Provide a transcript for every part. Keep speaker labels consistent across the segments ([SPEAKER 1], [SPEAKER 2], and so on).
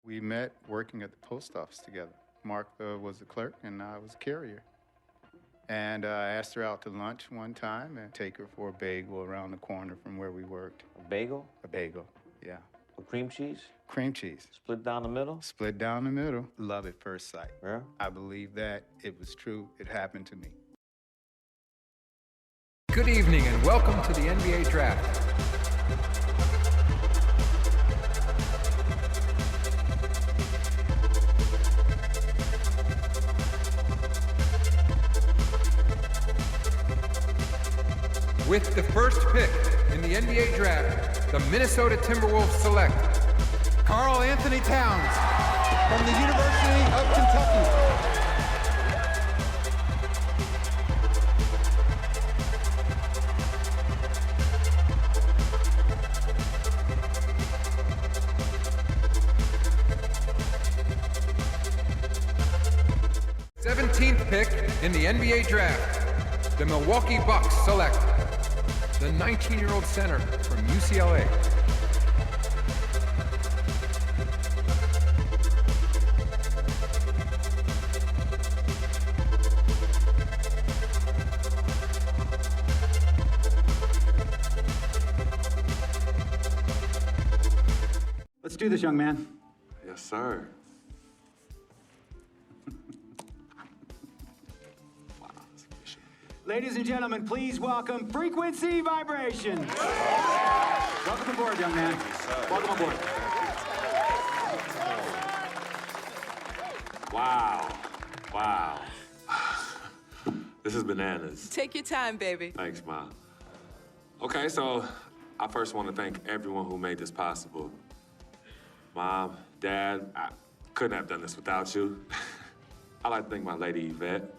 [SPEAKER 1] We met working at the post office together. Mark was the clerk and I was a carrier. And I asked her out to lunch one time and take her for a bagel around the corner from where we worked.
[SPEAKER 2] A bagel?
[SPEAKER 1] A bagel, yeah.
[SPEAKER 2] With cream cheese?
[SPEAKER 1] Cream cheese.
[SPEAKER 2] Split down the middle?
[SPEAKER 1] Split down the middle. Love at first sight.
[SPEAKER 2] Yeah?
[SPEAKER 1] I believe that. It was true. It happened to me.
[SPEAKER 3] Good evening and welcome to the NBA Draft. With the first pick in the NBA Draft, the Minnesota Timberwolves select
[SPEAKER 4] Karl Anthony Towns from the University of Kentucky.
[SPEAKER 3] th pick in the NBA Draft, the Milwaukee Bucks select the 19-year-old center from UCLA.
[SPEAKER 4] Let's do this, young man.
[SPEAKER 5] Yes, sir.
[SPEAKER 4] Ladies and gentlemen, please welcome Frequency Vibration. Welcome aboard, young man. Welcome aboard.
[SPEAKER 5] Wow. Wow. This is bananas.
[SPEAKER 6] Take your time, baby.
[SPEAKER 5] Thanks, Mom. Okay, so I first want to thank everyone who made this possible. Mom, Dad, I couldn't have done this without you. I'd like to thank my lady, Yvette.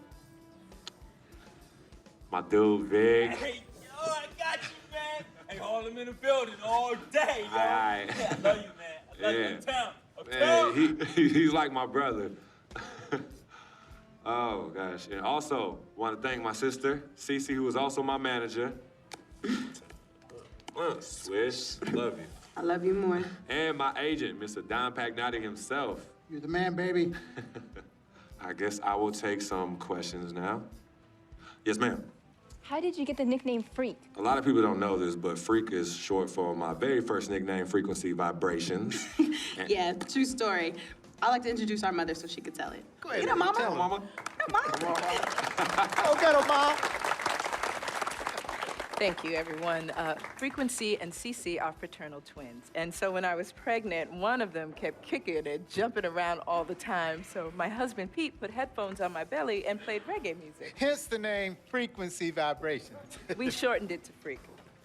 [SPEAKER 5] My dude, Vic.
[SPEAKER 7] Hey, yo, I got you, man. Hey, Harlem in the building all day, yo.
[SPEAKER 5] Aye.
[SPEAKER 7] Yeah, I love you, man. I love you in town.
[SPEAKER 5] Hey, he's like my brother. Oh, gosh. And also, want to thank my sister, Cece, who was also my manager. Swish, love you.
[SPEAKER 8] I love you more.
[SPEAKER 5] And my agent, Mr. Don Pagnotti himself.
[SPEAKER 4] You're the man, baby.
[SPEAKER 5] I guess I will take some questions now. Yes, ma'am.
[SPEAKER 9] How did you get the nickname Freak?
[SPEAKER 5] A lot of people don't know this, but Freak is short for my very first nickname, Frequency Vibrations.
[SPEAKER 8] Yeah, true story. I like to introduce our mother so she could tell it.
[SPEAKER 4] Go ahead.
[SPEAKER 8] You know, Mama.
[SPEAKER 5] Tell her, Mama.
[SPEAKER 8] You know, Mama.
[SPEAKER 4] Go get him, Mom.
[SPEAKER 6] Thank you, everyone. Frequency and Cece are fraternal twins. And so when I was pregnant, one of them kept kicking and jumping around all the time. So my husband, Pete, put headphones on my belly and played reggae music.
[SPEAKER 4] Hence the name Frequency Vibrations.
[SPEAKER 6] We shortened it to Freak.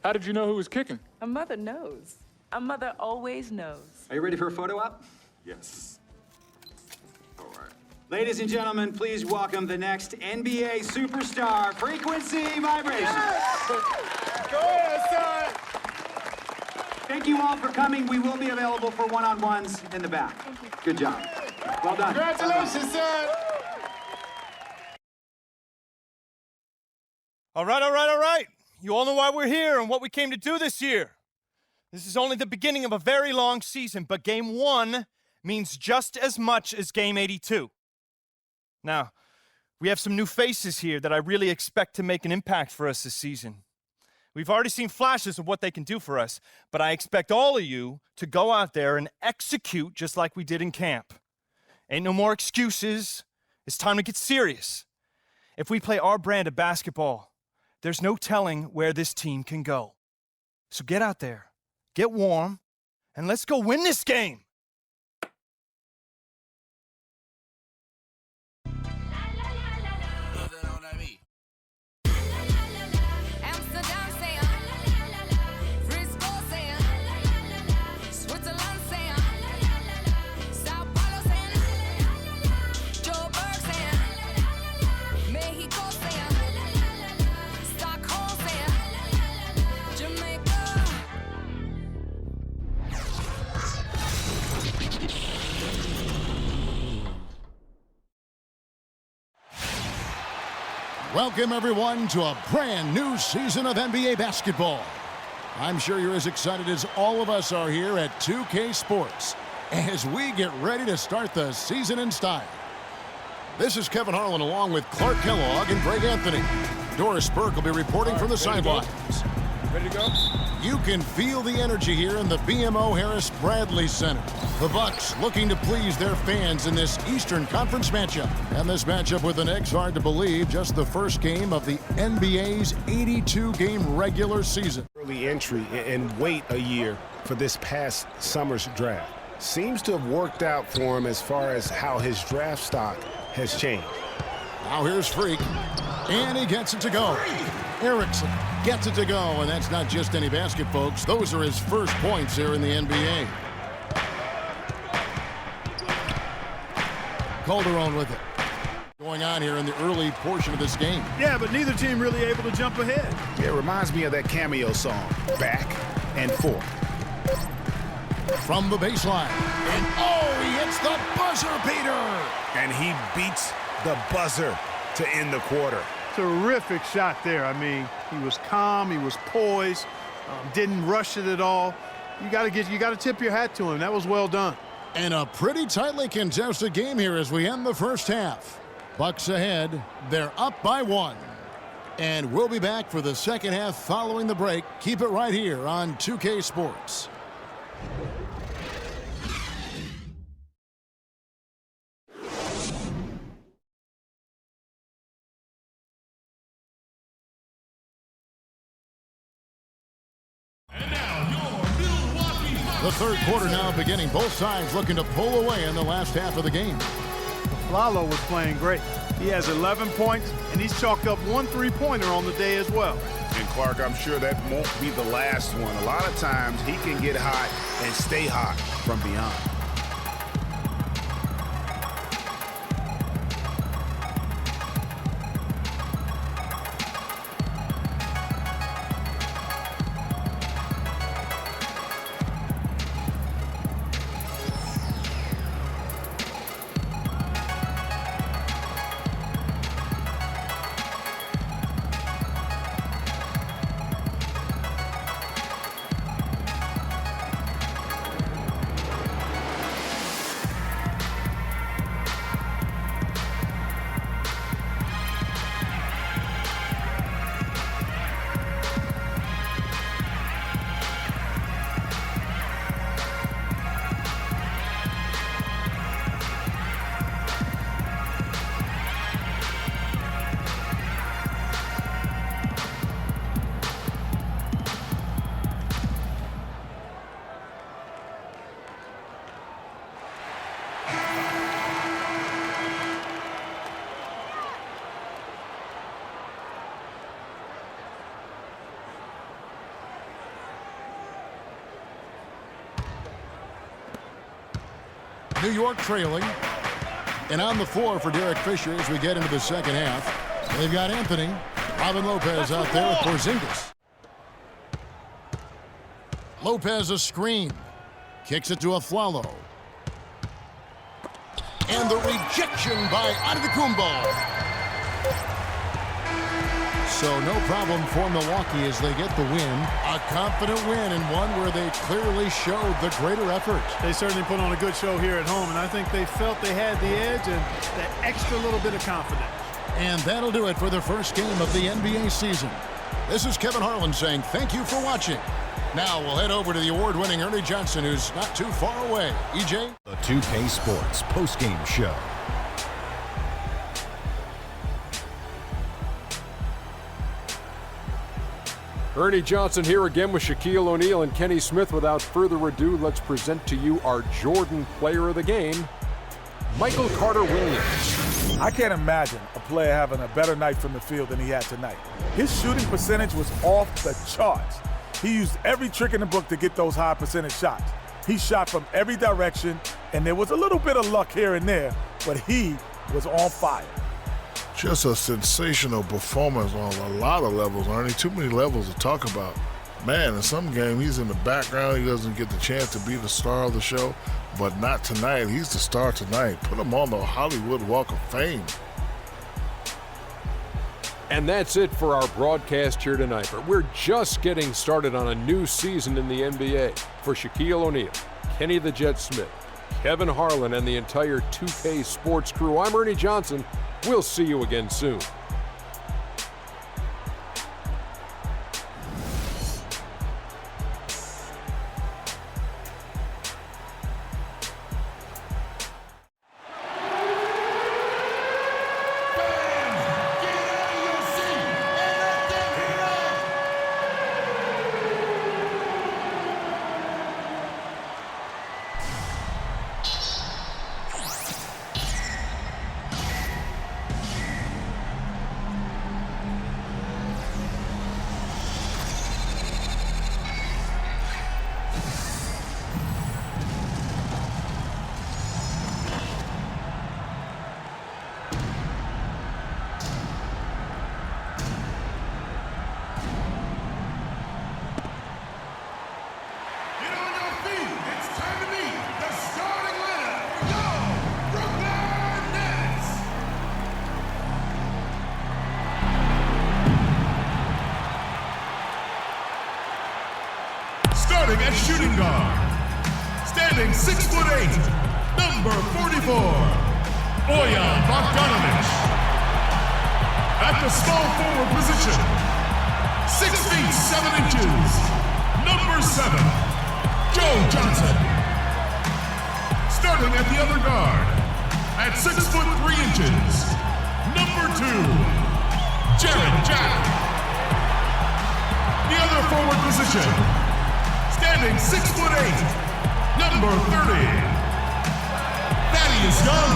[SPEAKER 10] How did you know who was kicking?
[SPEAKER 6] A mother knows. A mother always knows.
[SPEAKER 4] Are you ready for a photo op?
[SPEAKER 5] Yes. All right.
[SPEAKER 4] Ladies and gentlemen, please welcome the next NBA superstar, Frequency Vibration. Go ahead, son. Thank you all for coming. We will be available for one-on-ones in the back. Good job. Well done. Congratulations, son.
[SPEAKER 11] All right. You all know why we're here and what we came to do this year. This is only the beginning of a very long season, but Game 1 means just as much as Game 82. Now, we have some new faces here that I really expect to make an impact for us this season. We've already seen flashes of what they can do for us, but I expect all of you to go out there and execute just like we did in camp. Ain't no more excuses. It's time to get serious. If we play our brand of basketball, there's no telling where this team can go. So get out there, get warm, and let's go win this game.
[SPEAKER 12] Welcome, everyone, to a brand new season of NBA basketball. I'm sure you're as excited as all of us are here at 2K Sports. as we get ready to start the season in style. This is Kevin Harlan along with Clark Kellogg and Greg Anthony. Doris Burke will be reporting from the sidelines.
[SPEAKER 3] Ready to go?
[SPEAKER 12] You can feel the energy here in the BMO Harris Bradley Center. The Bucks looking to please their fans in this Eastern Conference matchup. And this matchup with the Knicks, hard to believe, just the first game of the NBA's 82-game regular season.
[SPEAKER 2] Early entry and wait a year for this past summer's draft. Seems to have worked out for him as far as how his draft stock has changed.
[SPEAKER 12] Now here's Freak, and he gets it to go. Erickson gets it to go, and that's not just any basket, folks. Those are his first points here in the NBA. Calderon with it. Going on here in the early portion of this game.
[SPEAKER 10] Yeah, but neither team really able to jump ahead.
[SPEAKER 2] Yeah, it reminds me of that Cameo song, Back and Forth.
[SPEAKER 12] From the baseline, and oh, he hits the buzzer beater!
[SPEAKER 2] And he beats the buzzer to end the quarter.
[SPEAKER 10] Terrific shot there. I mean, he was calm, he was poised, didn't rush it at all. You got to tip your hat to him. That was well done.
[SPEAKER 12] And a pretty tightly contested game here as we end the first half. Bucks ahead. They're up by 1. And we'll be back for the second half following the break. Keep it right here on 2K Sports. The third quarter now beginning. Both sides looking to pull away in the last half of the game.
[SPEAKER 10] Lalo was playing great. He has 11 points, and he's chalked up 1 3-pointer on the day as well.
[SPEAKER 2] And Clark, I'm sure that won't be the last one. A lot of times he can get hot and stay hot from beyond.
[SPEAKER 12] New York trailing. And on the floor for Derek Fisher as we get into the second half. They've got Anthony. Robin Lopez out there with Porzingis. Lopez a screen. Kicks it to Aflalo. And the rejection by Antetokounmpo. So no problem for Milwaukee as they get the win. A confident win and one where they clearly showed the greater effort.
[SPEAKER 10] They certainly put on a good show here at home, and I think they felt they had the edge and that extra little bit of confidence.
[SPEAKER 12] And that'll do it for the first game of the NBA season. This is Kevin Harlan saying thank you for watching. Now we'll head over to the award-winning Ernie Johnson, who's not too far away. EJ?
[SPEAKER 13] The 2K Sports postgame show.
[SPEAKER 14] Ernie Johnson here again with Shaquille O'Neal and Kenny Smith. Without further ado, let's present to you our Jordan player of the game, Michael Carter Williams.
[SPEAKER 15] I can't imagine a player having a better night from the field than he had tonight. His shooting percentage was off the charts. He used every trick in the book to get those high percentage shots. He shot from every direction, and there was a little bit of luck here and there, but he was on fire.
[SPEAKER 16] Just a sensational performance on a lot of levels, Ernie. Too many levels to talk about. Man, in some game, he's in the background. He doesn't get the chance to be the star of the show, but not tonight. He's the star tonight. Put him on the Hollywood Walk of Fame.
[SPEAKER 14] And that's it for our broadcast here tonight. But we're just getting started on a new season in the NBA. For Shaquille O'Neal, Kenny the Jet Smith, Kevin Harlan, and the entire 2K Sports crew. I'm Ernie Johnson. We'll see you again soon.
[SPEAKER 17] Starting at shooting guard, standing 6'8", number 44, Bojan Bogdanovic. At the small forward position, 6 feet 7 inches, number 7, Joe Johnson. Starting at the other guard, at 6 foot 3 inches, number 2, Jared Jack. The other forward position, standing 6'8", number 30, Thaddeus Young.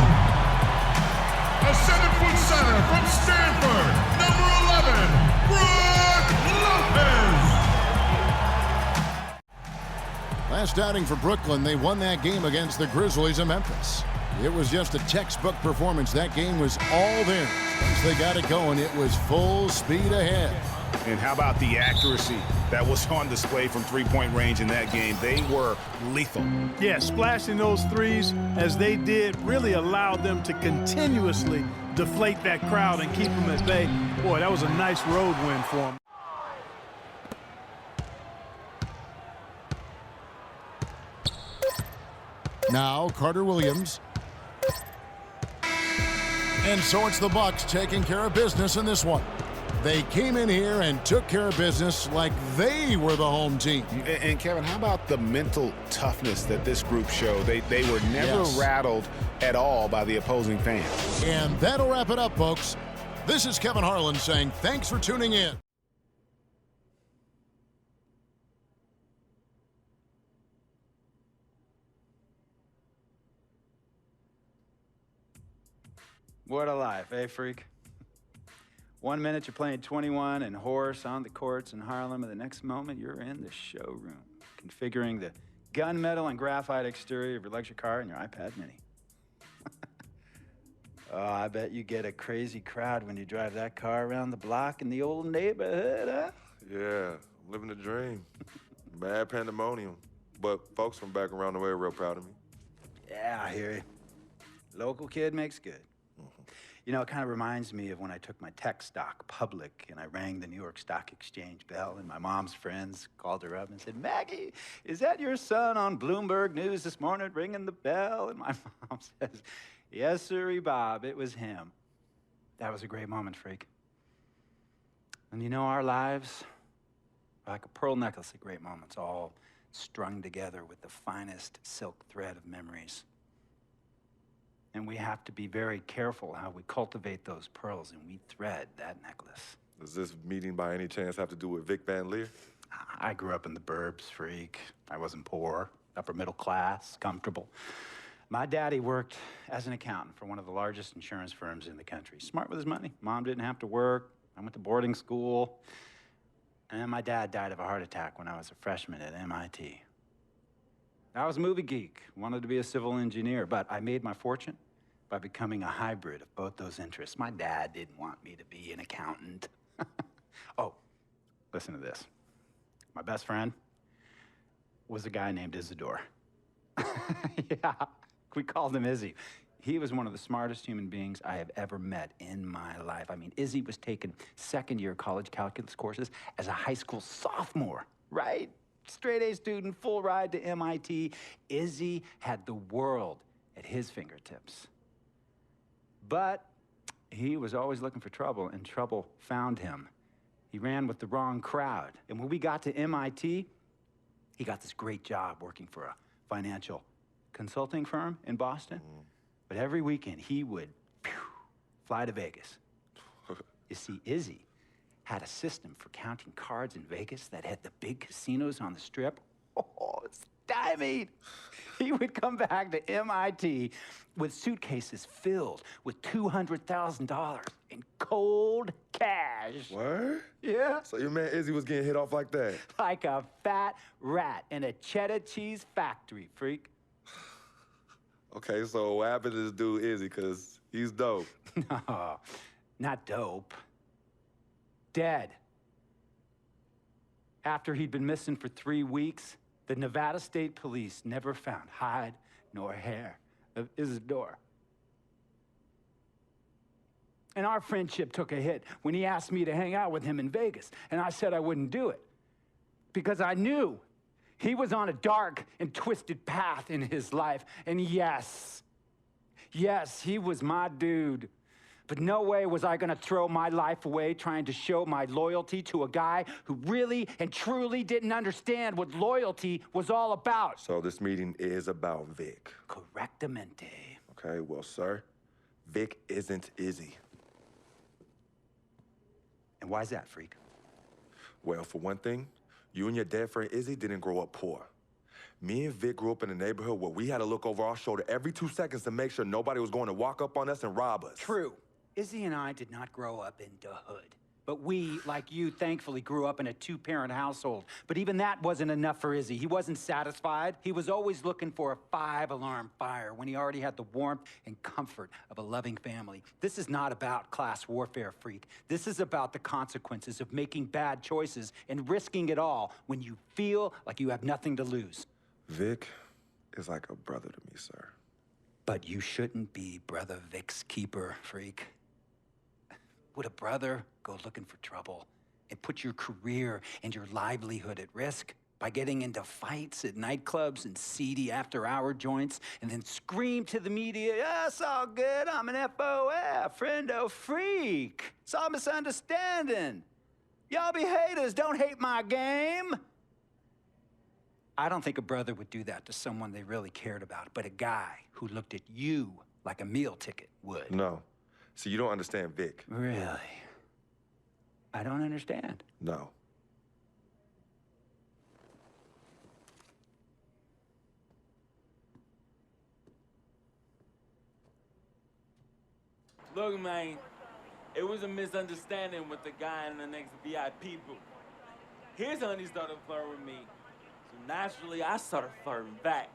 [SPEAKER 17] A 7-foot center from Stanford, number 11, Brook Lopez.
[SPEAKER 12] Last outing for Brooklyn, they won that game against the Grizzlies of Memphis. It was just a textbook performance. That game was all theirs. Once they got it going, it was full speed ahead.
[SPEAKER 2] And how about the accuracy that was on display from three-point range in that game? They were lethal.
[SPEAKER 10] Yeah, splashing those threes as they did really allowed them to continuously deflate that crowd and keep them at bay. Boy, that was a nice road win for them.
[SPEAKER 12] Now Carter Williams. And so it's the Bucks taking care of business in this one. They came in here and took care of business like they were the home team.
[SPEAKER 2] And Kevin, how about the mental toughness that this group showed? They were never rattled at all by the opposing fans.
[SPEAKER 12] And that'll wrap it up, folks. This is Kevin Harlan saying thanks for tuning in.
[SPEAKER 4] What a life, eh, freak? 1 minute you're playing 21 and horse on the courts in Harlem, and the next moment you're in the showroom, configuring the gunmetal and graphite exterior of your luxury car and your iPad mini. Oh, I bet you get a crazy crowd when you drive that car around the block in the old neighborhood, huh?
[SPEAKER 18] Yeah, living the dream. Bad pandemonium, but folks from back around the way are real proud of me.
[SPEAKER 4] Yeah, I hear you. Local kid makes good. You know, it kind of reminds me of when I took my tech stock public and I rang the New York Stock Exchange bell and my mom's friends called her up and said, "Maggie, is that your son on Bloomberg News this morning ringing the bell?" And my mom says, "Yes, sirree, Bob, it was him." That was a great moment, freak. And you know, our lives are like a pearl necklace of great moments, all strung together with the finest silk thread of memories. And we have to be very careful how we cultivate those pearls and we thread that necklace.
[SPEAKER 18] Does this meeting by any chance have to do with Vic Van Leer?
[SPEAKER 4] I grew up in the burbs, freak. I wasn't poor, upper middle class, comfortable. My daddy worked as an accountant for one of the largest insurance firms in the country. Smart with his money. Mom didn't have to work. I went to boarding school. And then my dad died of a heart attack when I was a freshman at MIT. I was a movie geek, wanted to be a civil engineer, but I made my fortune by becoming a hybrid of both those interests. My dad didn't want me to be an accountant. Oh, listen to this. My best friend was a guy named Isidore. Yeah, we called him Izzy. He was one of the smartest human beings I have ever met in my life. I mean, Izzy was taking second-year college calculus courses as a high school sophomore, right? straight A student, full ride to MIT. Izzy had the world at his fingertips. But he was always looking for trouble, and trouble found him. He ran with the wrong crowd. And when we got to MIT, he got this great job working for a financial consulting firm in Boston. But every weekend, he would fly to Vegas. You see, Izzy had a system for counting cards in Vegas that had the big casinos on the Strip. Oh, stymied. He would come back to MIT with suitcases filled with $200,000 in cold cash.
[SPEAKER 18] What?
[SPEAKER 4] Yeah.
[SPEAKER 18] So your man Izzy was getting hit off like that?
[SPEAKER 4] Like a fat rat in a cheddar cheese factory, freak.
[SPEAKER 18] Okay, so what happened to this dude Izzy? Because he's dope.
[SPEAKER 4] No, not dope. Dead. After he'd been missing for 3 weeks, the Nevada State Police never found hide nor hair of Isidore. And our friendship took a hit when he asked me to hang out with him in Vegas, and I said I wouldn't do it because I knew he was on a dark and twisted path in his life. And yes, he was my dude. But no way was I gonna throw my life away trying to show my loyalty to a guy who really and truly didn't understand what loyalty was all about.
[SPEAKER 18] So this meeting is about Vic.
[SPEAKER 4] Correctamente.
[SPEAKER 18] Okay, well, sir, Vic isn't Izzy.
[SPEAKER 4] And why's that, freak?
[SPEAKER 18] Well, for one thing, you and your dead friend Izzy didn't grow up poor. Me and Vic grew up in a neighborhood where we had to look over our shoulder every 2 seconds to make sure nobody was going to walk up on us and rob us.
[SPEAKER 4] True. Izzy and I did not grow up in the hood. But we, like you, thankfully grew up in a 2-parent household. But even that wasn't enough for Izzy. He wasn't satisfied. He was always looking for a 5-alarm fire when he already had the warmth and comfort of a loving family. This is not about class warfare, freak. This is about the consequences of making bad choices and risking it all when you feel like you have nothing to lose.
[SPEAKER 18] Vic is like a brother to me, sir.
[SPEAKER 4] But you shouldn't be Brother Vic's keeper, freak. Would a brother go looking for trouble and put your career and your livelihood at risk by getting into fights at nightclubs and seedy after-hour joints and then scream to the media, "Yeah, it's all good, I'm an FOF, friendo freak. It's all misunderstanding. Y'all be haters, don't hate my game." I don't think a brother would do that to someone they really cared about, but a guy who looked at you like a meal ticket would.
[SPEAKER 18] No. See, you don't understand Vic.
[SPEAKER 4] Really? I don't understand.
[SPEAKER 18] No.
[SPEAKER 7] Look, man, it was a misunderstanding with the guy in the next VIP booth. His honey started flirting with me, so naturally I started flirting back.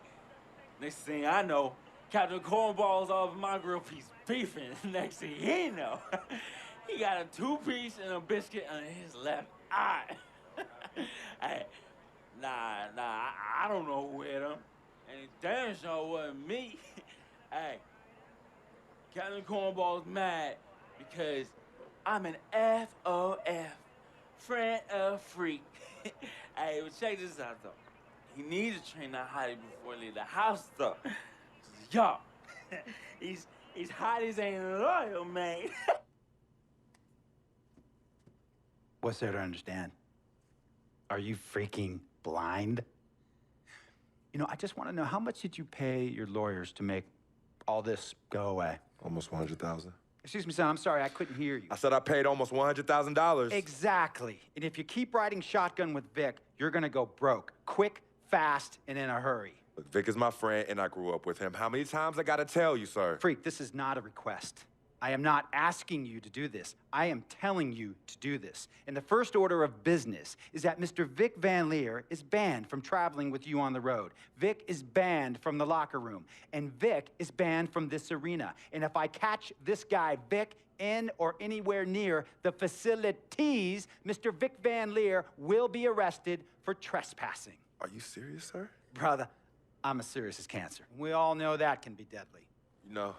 [SPEAKER 7] Next thing I know, Captain Cornball's off my grill piece beefing. Next thing he know, he got a 2-piece and a biscuit on his left eye. Hey, I don't know who hit him, and it damn sure wasn't me. Hey, Captain Cornball's mad because I'm an FOF, friend of freak. Hey, well, check this out, though. He needs to train that hottie before he leave the house, though. Yo, he's hotties ain't loyal, man.
[SPEAKER 4] What's there to understand? Are you freaking blind? You know, I just want to know, how much did you pay your lawyers to make all this go away?
[SPEAKER 18] Almost $100,000.
[SPEAKER 4] Excuse me, son, I'm sorry, I couldn't hear you.
[SPEAKER 18] I said I paid almost $100,000.
[SPEAKER 4] Exactly. And if you keep riding shotgun with Vic, you're gonna go broke. Quick, fast, and in a hurry.
[SPEAKER 18] Look, Vic is my friend, and I grew up with him. How many times I gotta tell you, sir?
[SPEAKER 4] Freak, this is not a request. I am not asking you to do this. I am telling you to do this. And the first order of business is that Mr. Vic Van Leer is banned from traveling with you on the road. Vic is banned from the locker room. And Vic is banned from this arena. And if I catch this guy, Vic, in or anywhere near the facilities, Mr. Vic Van Leer will be arrested for trespassing.
[SPEAKER 18] Are you serious, sir?
[SPEAKER 4] Brother, I'm as serious as cancer. We all know that can be deadly.
[SPEAKER 18] You know,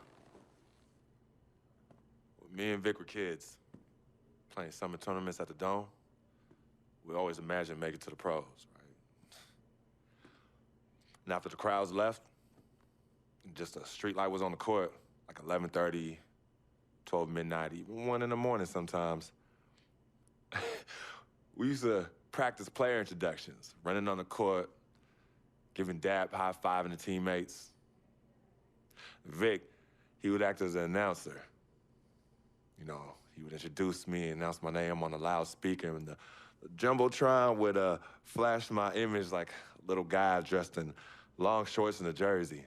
[SPEAKER 18] when me and Vic were kids, playing summer tournaments at the Dome, we always imagined making it to the pros, right? And after the crowds left, just a street light was on the court, like 11:30, 12 midnight, even 1 in the morning sometimes. We used to practice player introductions, running on the court, giving dap, high-fiving the teammates. Vic, he would act as an announcer. You know, he would introduce me, announce my name on the loudspeaker, and the Jumbotron would flash my image like a little guy dressed in long shorts and a jersey.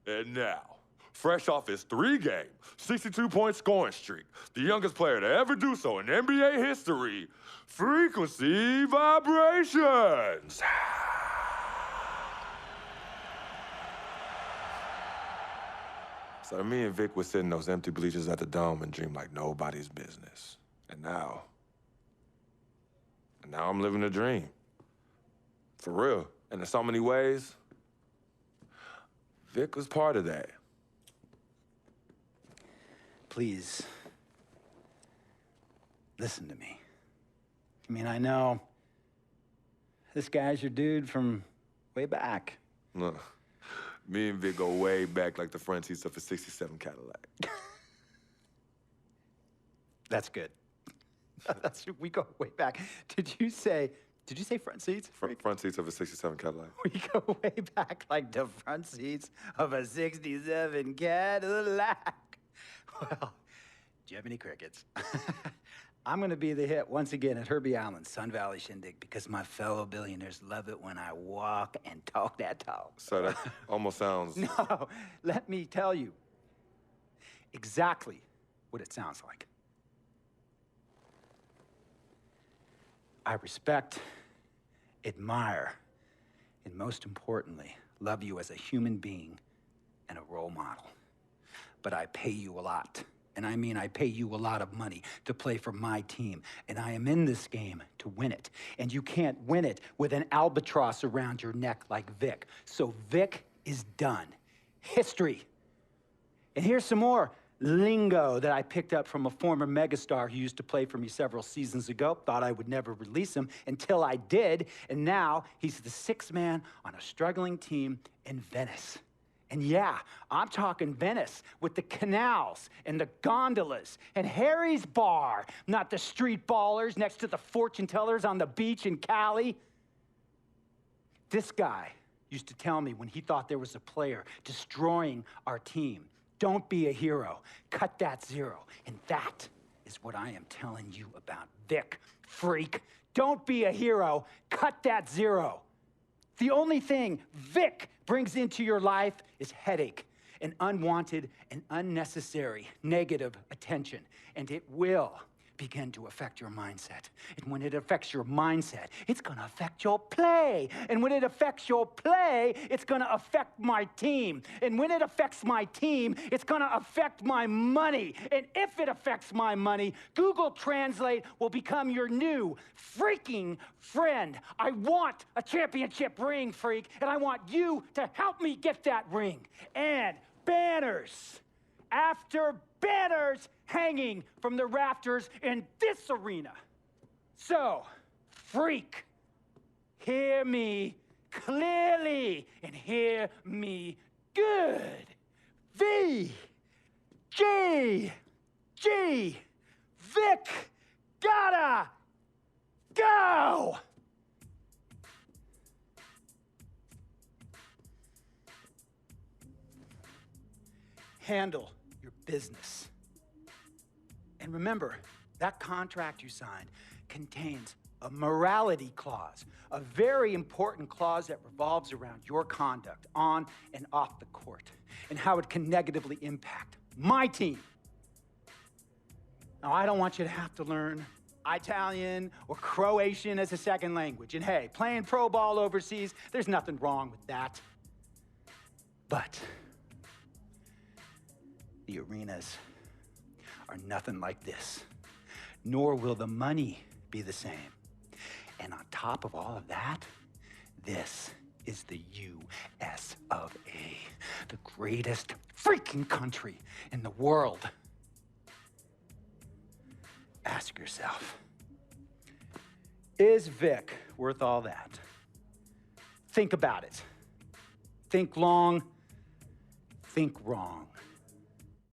[SPEAKER 18] And now, fresh off his 3-game, 62-point scoring streak, the youngest player to ever do so in NBA history, Frequency Vibrations. So me and Vic would sit in those empty bleachers at the Dome and dream like nobody's business. And now I'm living a dream. For real. And in so many ways, Vic was part of that.
[SPEAKER 4] Please, listen to me. I mean, I know this guy's your dude from way back.
[SPEAKER 18] Look, me and Vic go way back like the front seats of a '67 Cadillac.
[SPEAKER 4] That's good. We go way back. Did you say front seats?
[SPEAKER 18] Front seats of a '67 Cadillac.
[SPEAKER 4] We go way back like the front seats of a '67 Cadillac. Well, Jiminy Crickets. I'm gonna be the hit once again at Herbie Allen's Sun Valley Shindig because my fellow billionaires love it when I walk and talk that talk.
[SPEAKER 18] So that almost sounds...
[SPEAKER 4] No, let me tell you exactly what it sounds like. I respect, admire, and most importantly, love you as a human being and a role model. But I pay you a lot. And I mean, I pay you a lot of money to play for my team. And I am in this game to win it. And you can't win it with an albatross around your neck like Vic. So Vic is done. History. And here's some more lingo that I picked up from a former megastar who used to play for me several seasons ago. Thought I would never release him until I did. And now he's the sixth man on a struggling team in Venice. And yeah, I'm talking Venice with the canals and the gondolas and Harry's Bar, not the street ballers next to the fortune tellers on the beach in Cali. This guy used to tell me when he thought there was a player destroying our team, don't be a hero, cut that zero. And that is what I am telling you about Vic, freak. Don't be a hero, cut that zero. The only thing Vic brings into your life is headache and unwanted and unnecessary negative attention. And it will begin to affect your mindset. And when it affects your mindset, it's gonna affect your play. And when it affects your play, it's gonna affect my team. And when it affects my team, it's gonna affect my money. And if it affects my money, Google Translate will become your new freaking friend. I want a championship ring, freak, and I want you to help me get that ring. And banners after banners hanging from the rafters in this arena. So, freak, hear me clearly and hear me good. V, G, Vic, gotta go! Handle your business. And remember, that contract you signed contains a morality clause, a very important clause that revolves around your conduct on and off the court, and how it can negatively impact my team. Now, I don't want you to have to learn Italian or Croatian as a second language. And hey, playing pro ball overseas, there's nothing wrong with that. But the arenas are nothing like this, nor will the money be the same. And on top of all of that, this is the US of A, the greatest freaking country in the world. Ask yourself, is Vic worth all that? Think about it. think long, think wrong.